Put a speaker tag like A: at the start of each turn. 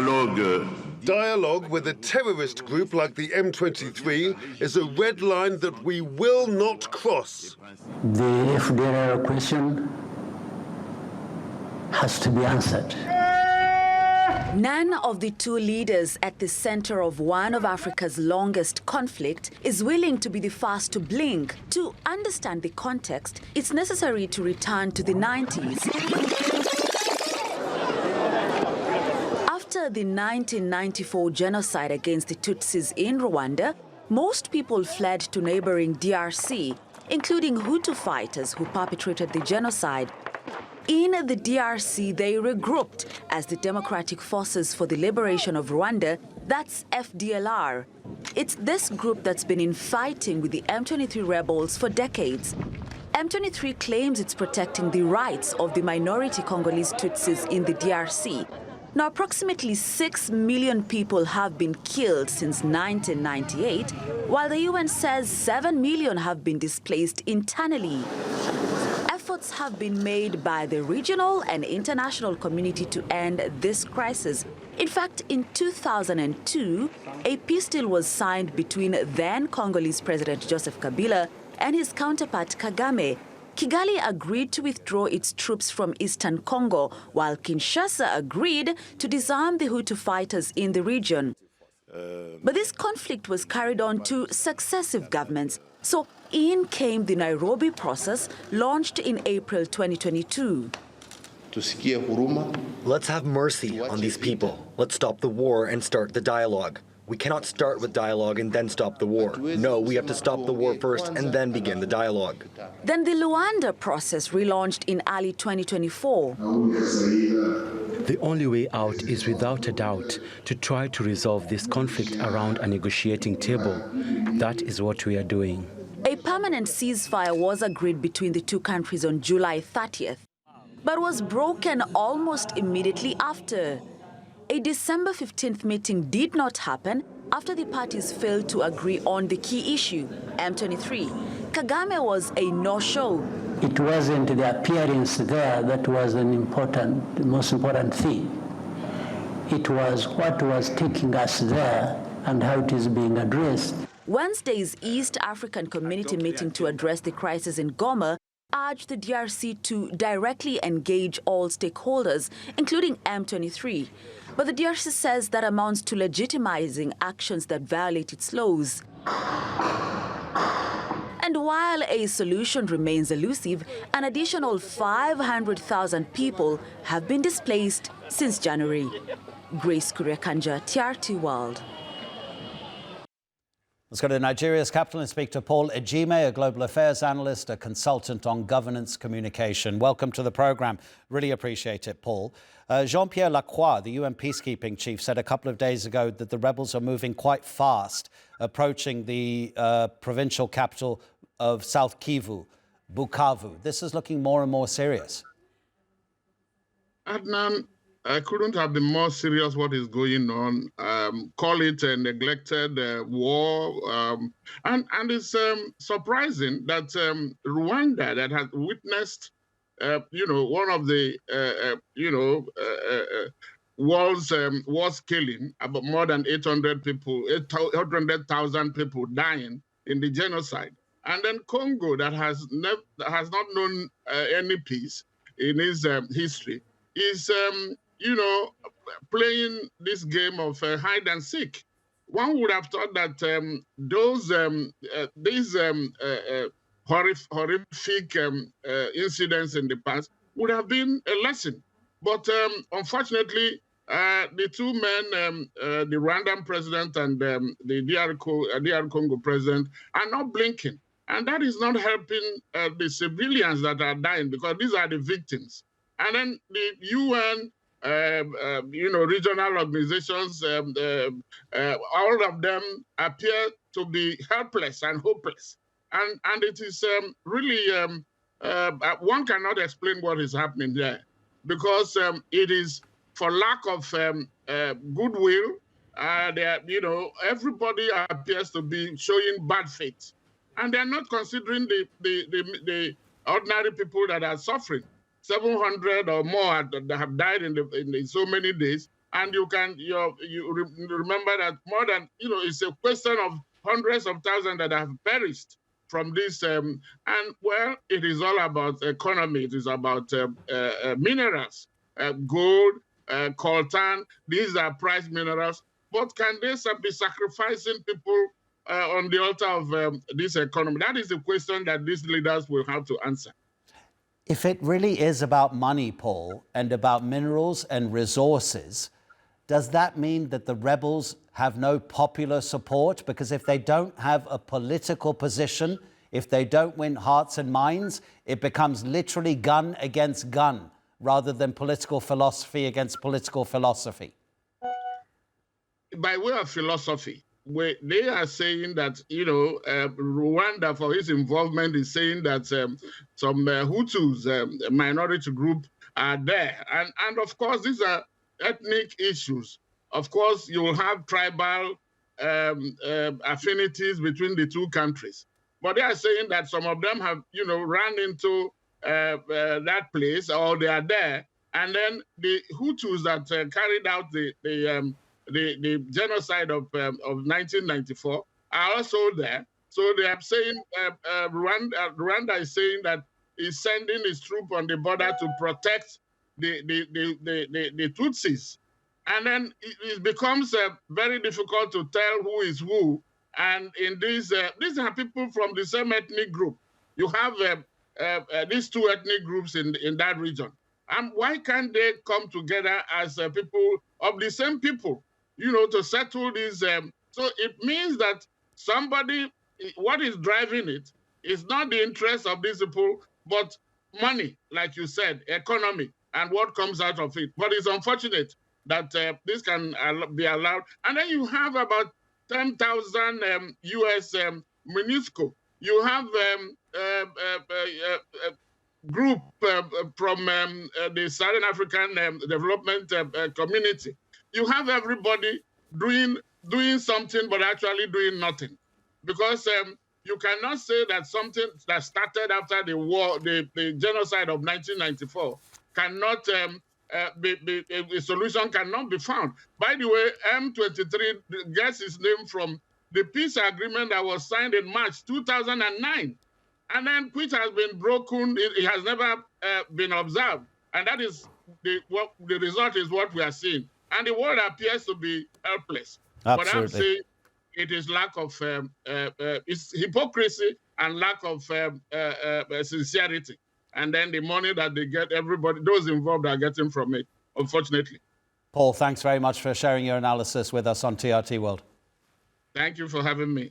A: Dialogue with a terrorist group like the M23 is a red line that we will not cross.
B: The FDLR question has to be answered.
C: None of the two leaders at the center of one of Africa's longest conflict is willing to be the first to blink. To understand the context, it's necessary to return to the 90s. After the 1994 genocide against the Tutsis in Rwanda, most people fled to neighboring DRC, including Hutu fighters who perpetrated the genocide. In the DRC, they regrouped as the Democratic Forces for the Liberation of Rwanda, that's FDLR. It's this group that's been in fighting with the M23 rebels for decades. M23 claims it's protecting the rights of the minority Congolese Tutsis in the DRC. Now, approximately 6 million people have been killed since 1998, while the UN says 7 million have been displaced internally. Efforts have been made by the regional and international community to end this crisis. In fact, in 2002, a peace deal was signed between then Congolese President Joseph Kabila and his counterpart Kagame. Kigali agreed to withdraw its troops from eastern Congo, while Kinshasa agreed to disarm the Hutu fighters in the region. But this conflict was carried on to successive governments. So in came the Nairobi process, launched in April 2022.
D: Let's have mercy on these people. Let's stop the war and start the dialogue. We cannot start with dialogue and then stop the war. No, we have to stop the war first and then begin the dialogue.
C: Then the Luanda process relaunched in early 2024.
E: The only way out is without a doubt to try to resolve this conflict around a negotiating table. That is what we are doing.
C: A permanent ceasefire was agreed between the two countries on July 30th, but was broken almost immediately after. A December 15th meeting did not happen after the parties failed to agree on the key issue, M23. Kagame was a no-show.
B: It wasn't the appearance there that was the most important thing. It was what was taking us there and how it is being addressed.
C: Wednesday's East African Community meeting to address the crisis in Goma urged the DRC to directly engage all stakeholders, including M23. But the DRC says that amounts to legitimizing actions that violate its laws. And while a solution remains elusive, an additional 500,000 people have been displaced since January. Grace Kuriakanja, TRT World.
F: Let's go to Nigeria's capital and speak to Paul Ejime, a global affairs analyst, a consultant on governance communication. Welcome to the program. Really appreciate it, Paul. Jean-Pierre Lacroix, the UN peacekeeping chief, said a couple of days ago that the rebels are moving quite fast, approaching the provincial capital of South Kivu, Bukavu. This is looking more and more serious.
G: Adnan, I couldn't have been more serious what is going on. Call it a neglected war. And it's surprising that Rwanda, that has witnessed, one of the, was killing about more than 800,000 people dying in the genocide. And then Congo, that has not known any peace in its history, is playing this game of hide and seek. One would have thought that these horrific incidents in the past would have been a lesson. But unfortunately, the two men, the Rwandan president and the DR Congo president, are not blinking. And that is not helping the civilians that are dying, because these are the victims. And then the UN, regional organizations, all of them appear to be helpless and hopeless. And it is really, one cannot explain what is happening there, because it is for lack of goodwill. Everybody appears to be showing bad faith. And they're not considering the ordinary people that are suffering. 700 or more that have died in so many days. And you remember that more than, it's a question of hundreds of thousands that have perished from this. And well, it is all about economy. It is about minerals, gold, coltan. These are prized minerals. But can they be sacrificing people on the altar of this economy? That is the question that these leaders will have to answer.
F: If it really is about money, Paul, and about minerals and resources, does that mean that the rebels have no popular support? Because if they don't have a political position, if they don't win hearts and minds, it becomes literally gun against gun rather than political philosophy against political philosophy.
G: By way of philosophy, they are saying that, Rwanda, for his involvement, is saying that some Hutus, a minority group, are there. And of course, these are ethnic issues. Of course, you will have tribal affinities between the two countries. But they are saying that some of them have, run into that place, or they are there. And then the Hutus that carried out the genocide of 1994 are also there. So they are saying Rwanda is saying that he's sending his troop on the border to protect the Tutsis. And then it becomes very difficult to tell who is who. And in these are people from the same ethnic group. You have these two ethnic groups in that region. And why can't they come together as people of the same people, to settle this? So it means that what is driving it is not the interest of these people, but money, like you said, economy, and what comes out of it. But it's unfortunate that this can be allowed. And then you have about 10,000 U.S. MINUSCO. You have group from the Southern African Development Community. You have everybody doing something, but actually doing nothing. Because you cannot say that something that started after the war, the genocide of 1994, cannot a solution cannot be found. By the way, M23 gets its name from the peace agreement that was signed in March 2009, and then which has been broken. It has never been observed, and that is the result is what we are seeing. And the world appears to be helpless.
F: Absolutely.
G: But I'm saying it is lack of it's hypocrisy and lack of sincerity. And then the money that they get, everybody, those involved are getting from it, unfortunately.
F: Paul, thanks very much for sharing your analysis with us on TRT World.
G: Thank you for having me.